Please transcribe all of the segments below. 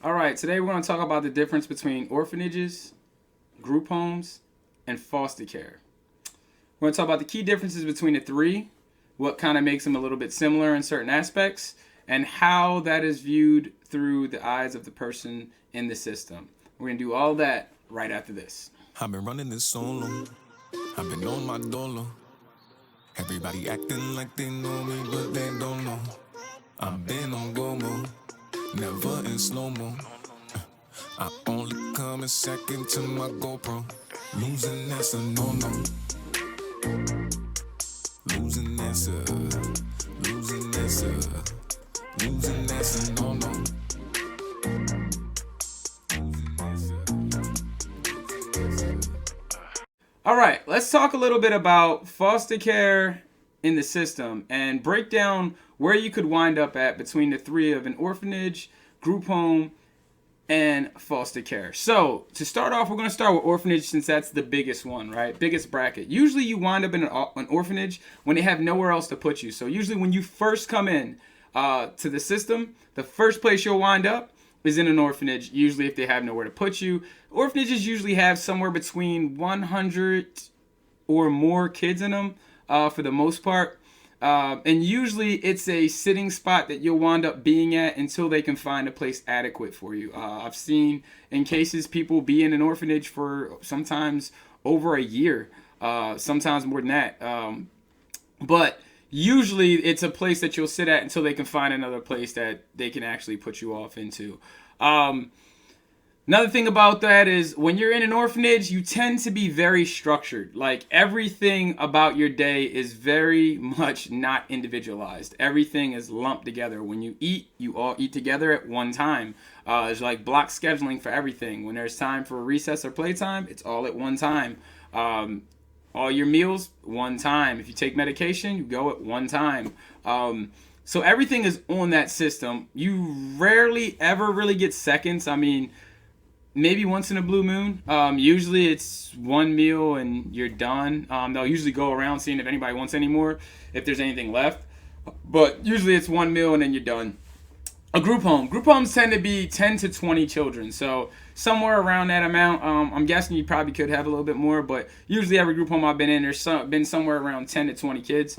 All right, today we're going to talk about the difference between orphanages, group homes, and foster care. We're going to talk about the key differences between the three, what kind of makes them a little bit similar in certain aspects, and how that is viewed through the eyes of the person in the system. We're going to do all that right after this. I've been running this solo. I've been on my dolo. Everybody acting like they know me, but they don't know. I've been on go mode, never in slow mo. I only come in second to my GoPro. Losing that's a no-no. Losing that's a, losing that's a, losing that's a no-no. All right, let's talk a little bit about foster care in the system and break down where you could wind up at between the three of an orphanage, group home, and foster care. So to start off, we're going to start with orphanage since that's the biggest one, right? Biggest bracket. Usually you wind up in an orphanage when they have nowhere else to put you. So usually when you first come in to the system, the first place you'll wind up is in an orphanage, usually if they have nowhere to put you. Orphanages usually have somewhere between 100 or more kids in them for the most part. And usually it's a sitting spot that you'll wind up being at until they can find a place adequate for you. I've seen in cases people be in an orphanage for sometimes over a year, sometimes more than that. But usually it's a place that you'll sit at until they can find another place that they can actually put you off into. Another thing about that is when you're in an orphanage, you tend to be very structured. Like everything about your day is very much not individualized. Everything is lumped together. When you eat, you all eat together at one time. There's like block scheduling for everything. When there's time for recess or playtime, it's all at one time. All your meals, one time. If you take medication, you go at one time. So everything is on that system. You rarely ever really get seconds. I mean, maybe once in a blue moon. Usually it's one meal and you're done. They'll usually go around seeing if anybody wants any more, if there's anything left. But usually it's one meal and then you're done. A group home. Group homes tend to be 10 to 20 children. So somewhere around that amount. I'm guessing you probably could have a little bit more, but usually every group home I've been in, there's been somewhere around 10 to 20 kids.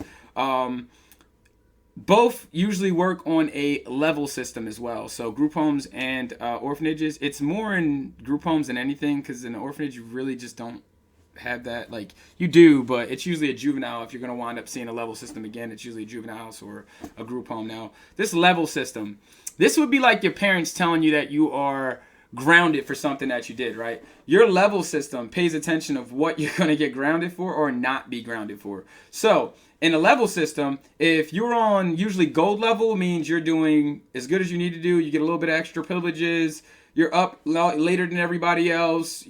Both usually work on a level system as well. So group homes and orphanages, it's more in group homes than anything because in an orphanage you really just don't have that. Like you do, but it's usually a juvenile. If you're going to wind up seeing a level system again, it's usually a juvenile house or a group home. Now this level system, this would be like your parents telling you that you are grounded for something that you did, right? Your level system pays attention of what you're going to get grounded for or not be grounded for. So in a level system, if you're on usually gold level, means you're doing as good as you need to do. You get a little bit of extra privileges. You're up later than everybody else,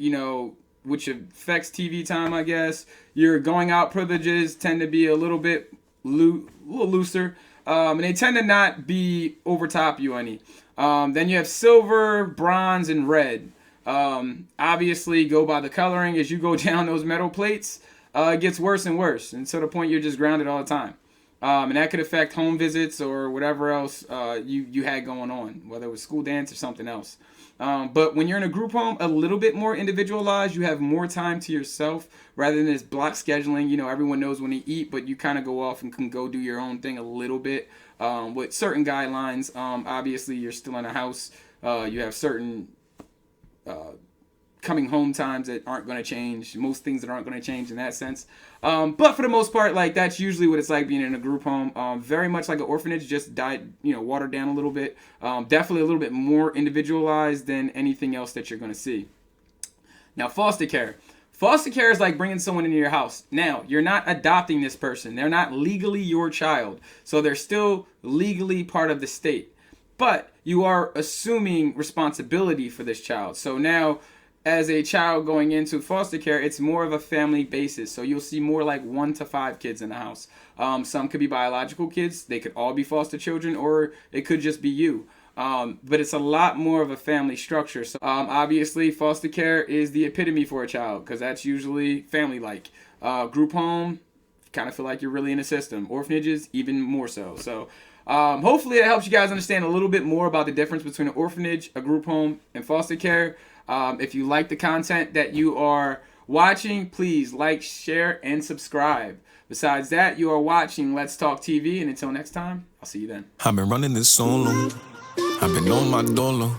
which affects TV time, I guess. Your going out privileges tend to be a little bit looser. And they tend to not be over top you any. Then you have silver, bronze, and red. Obviously, go by the coloring. As you go down those metal plates, it gets worse and worse. And to the point you're just grounded all the time. And that could affect home visits or whatever else you had going on, whether it was school dance or something else. But when you're in a group home, a little bit more individualized. You have more time to yourself rather than this block scheduling. Everyone knows when to eat, but you kind of go off and can go do your own thing a little bit with certain guidelines. Obviously, you're still in a house. You have certain coming home times that aren't going to change. Most things that aren't going to change in that sense. But for the most part, like that's usually what it's like being in a group home. Very much like an orphanage, just watered down a little bit. Definitely a little bit more individualized than anything else that you're going to see. Now, foster care. Foster care is like bringing someone into your house. Now, you're not adopting this person. They're not legally your child. So they're still legally part of the state. But you are assuming responsibility for this child. So now, as a child going into foster care, it's more of a family basis. So you'll see more like 1 to 5 kids in the house. Some could be biological kids. They could all be foster children, or it could just be you. But it's a lot more of a family structure. So obviously, foster care is the epitome for a child because that's usually family-like. Group home, kind of feel like you're really in a system. Orphanages, even more so. So Hopefully that helps you guys understand a little bit more about the difference between an orphanage, a group home, and foster care. If you like the content that you are watching, please like, share, and subscribe. Besides that, you are watching Let's Talk TV, and until next time, I'll see you then. I've been running this solo. I've been on my dolo.